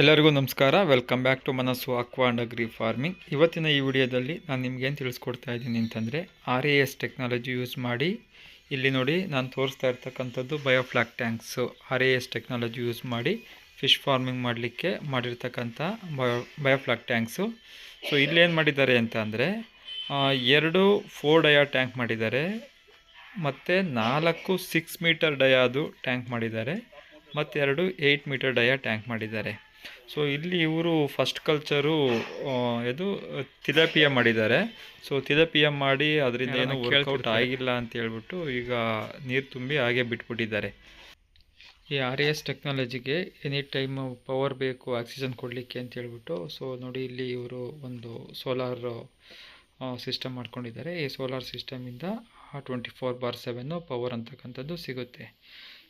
ಎಲ್ಲರಿಗೂ ನಮಸ್ಕಾರ. Welcome back to ಮನಸ್ಸು ಅಕ್ವಾ ಅಂಡ್ ಅಗ್ರಿ ಫಾರ್ಮಿಂಗ್. ಇವತ್ತಿನ ಈ ವಿಡಿಯೋದಲ್ಲಿ ನಾನು ನಿಮಗೇನು ತಿಳಿಸ್ಕೊಡ್ತಾ ಇದ್ದೀನಿ ಅಂತಂದರೆ RAS ಟೆಕ್ನಾಲಜಿ ಯೂಸ್ ಮಾಡಿ ಇಲ್ಲಿ ನೋಡಿ ನಾನು ತೋರಿಸ್ತಾ ಇರ್ತಕ್ಕಂಥದ್ದು biofloc tanks. RAS technology use ಮಾಡಿ ಫಿಶ್ ಫಾರ್ಮಿಂಗ್ ಮಾಡಲಿಕ್ಕೆ ಮಾಡಿರ್ತಕ್ಕಂಥ ಬಯೋಫ್ಲಾಕ್ ಟ್ಯಾಂಕ್ಸು. ಸೊ ಇಲ್ಲೇನು ಮಾಡಿದ್ದಾರೆ ಅಂತ ಅಂದರೆ 2 4 ಡಯಾ ಟ್ಯಾಂಕ್ ಮಾಡಿದ್ದಾರೆ, ಮತ್ತು 4 6 ಮೀಟರ್ ಡಯಾದು ಟ್ಯಾಂಕ್ ಮಾಡಿದ್ದಾರೆ, ಮತ್ತು 2 8 ಮೀಟರ್ ಡಯಾ ಟ್ಯಾಂಕ್ ಮಾಡಿದ್ದಾರೆ. ಸೊ ಇಲ್ಲಿ ಇವರು ಫಸ್ಟ್ ಕಲ್ಚರು ಇದು ತಿಲಾಪಿಯ ಮಾಡಿದ್ದಾರೆ. ಸೊ ತಿಲಾಪಿಯ ಮಾಡಿ ಅದರಿಂದ ಏನು ವರ್ಕೌಟ್ ಆಗಿಲ್ಲ ಅಂತ ಹೇಳ್ಬಿಟ್ಟು ಈಗ ನೀರು ತುಂಬಿ ಹಾಗೆ ಬಿಟ್ಬಿಟ್ಟಿದ್ದಾರೆ. ಈ RAS ಟೆಕ್ನಾಲಜಿಗೆ ಎನಿ ಟೈಮ್ ಪವರ್ ಬೇಕು ಆಕ್ಸಿಜನ್ ಕೊಡಲಿಕ್ಕೆ ಅಂತ ಹೇಳ್ಬಿಟ್ಟು. ಸೊ ನೋಡಿ ಇಲ್ಲಿ ಇವರು ಒಂದು ಸೋಲಾರ್ ಸಿಸ್ಟಮ್ ಮಾಡ್ಕೊಂಡಿದ್ದಾರೆ. ಈ ಸೋಲಾರ್ ಸಿಸ್ಟಮಿಂದ 24/7 ಪವರ್ ಅಂತಕ್ಕಂಥದ್ದು ಸಿಗುತ್ತೆ.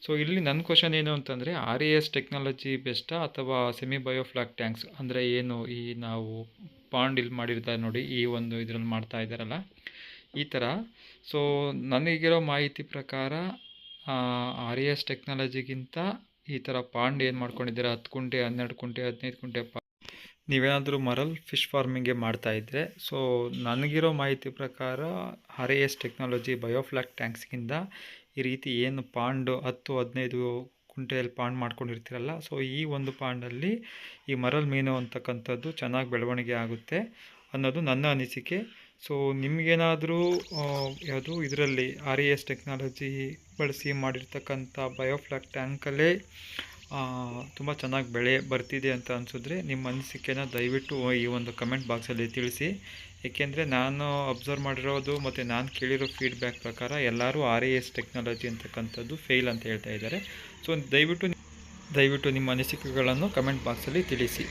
ಸೊ ಇಲ್ಲಿ ನನ್ನ ಕ್ವಶನ್ ಏನು ಅಂತಂದರೆ, RAS ಟೆಕ್ನಾಲಜಿ ಬೆಸ್ಟಾ ಅಥವಾ ಸೆಮಿ ಬಯೋಫ್ಲಾಕ್ ಟ್ಯಾಂಕ್ಸ್ ಅಂದರೆ ಏನು ಈ ನಾವು ಪಾಂಡ್ ಇಲ್ಲಿ ಮಾಡಿರ್ತಾರೆ ನೋಡಿ, ಈ ಒಂದು ಇದರಲ್ಲಿ ಮಾಡ್ತಾ ಇದ್ದಾರಲ್ಲ ಈ ಥರ. ಸೊ ನನಗಿರೋ ಮಾಹಿತಿ ಪ್ರಕಾರ RAS ಟೆಕ್ನಾಲಜಿಗಿಂತ ಈ ಥರ ಪಾಂಡ್ ಏನು ಮಾಡ್ಕೊಂಡಿದ್ದಾರೆ 10 ಕುಂಟೆ 12 ಕುಂಟೆ 15 ಕುಂಟೆ ನೀವೇನಾದರೂ ಮರಲ್ ಫಿಶ್ ಫಾರ್ಮಿಂಗ್ಗೆ ಮಾಡ್ತಾಯಿದ್ರೆ, ಸೊ ನನಗಿರೋ ಮಾಹಿತಿ ಪ್ರಕಾರ RAS ಟೆಕ್ನಾಲಜಿ ಬಯೋಫ್ಲಾಕ್ ಟ್ಯಾಂಕ್ಸ್ಗಿಂತ ಈ ರೀತಿ ಏನು ಪಾಂಡು 10-15 ಕುಂಟೆಯಲ್ಲಿ ಪಾಂಡ್ ಮಾಡ್ಕೊಂಡಿರ್ತೀರಲ್ಲ, ಸೊ ಈ ಒಂದು ಪಾಂಡಲ್ಲಿ ಈ ಮರಲ್ ಮೀನು ಅಂತಕ್ಕಂಥದ್ದು ಚೆನ್ನಾಗಿ ಬೆಳವಣಿಗೆ ಆಗುತ್ತೆ ಅನ್ನೋದು ನನ್ನ ಅನಿಸಿಕೆ. ಸೊ ನಿಮಗೇನಾದರೂ ಯಾವುದು ಇದರಲ್ಲಿ RAS ಟೆಕ್ನಾಲಜಿ ಬಳಸಿ ಮಾಡಿರ್ತಕ್ಕಂಥ ಬಯೋಫ್ಲಾಕ್ ಟ್ಯಾಂಕಲ್ಲೇ ತುಂಬ ಚೆನ್ನಾಗಿ ಬೆಳೆ ಬರ್ತಿದೆ ಅಂತ ಅನಿಸಿದ್ರೆ ನಿಮ್ಮ ಅನಿಸಿಕೆನ ದಯವಿಟ್ಟು ಈ ಒಂದು ಕಮೆಂಟ್ ಬಾಕ್ಸಲ್ಲಿ ತಿಳಿಸಿ. ಏಕೆಂದರೆ ನಾನು ಅಬ್ಸರ್ವ್ ಮಾಡಿರೋದು ಮತ್ತು ನಾನು ಕೇಳಿರೋ ಫೀಡ್ಬ್ಯಾಕ್ ಪ್ರಕಾರ ಎಲ್ಲರೂ RAS ಟೆಕ್ನಾಲಜಿ ಅಂತಕ್ಕಂಥದ್ದು ಫೇಲ್ ಅಂತ ಹೇಳ್ತಾ ಇದ್ದಾರೆ. ಸೊ ದಯವಿಟ್ಟು ನಿಮ್ಮ ಅನಿಸಿಕೆಗಳನ್ನು ಕಮೆಂಟ್ ಬಾಕ್ಸಲ್ಲಿ ತಿಳಿಸಿ.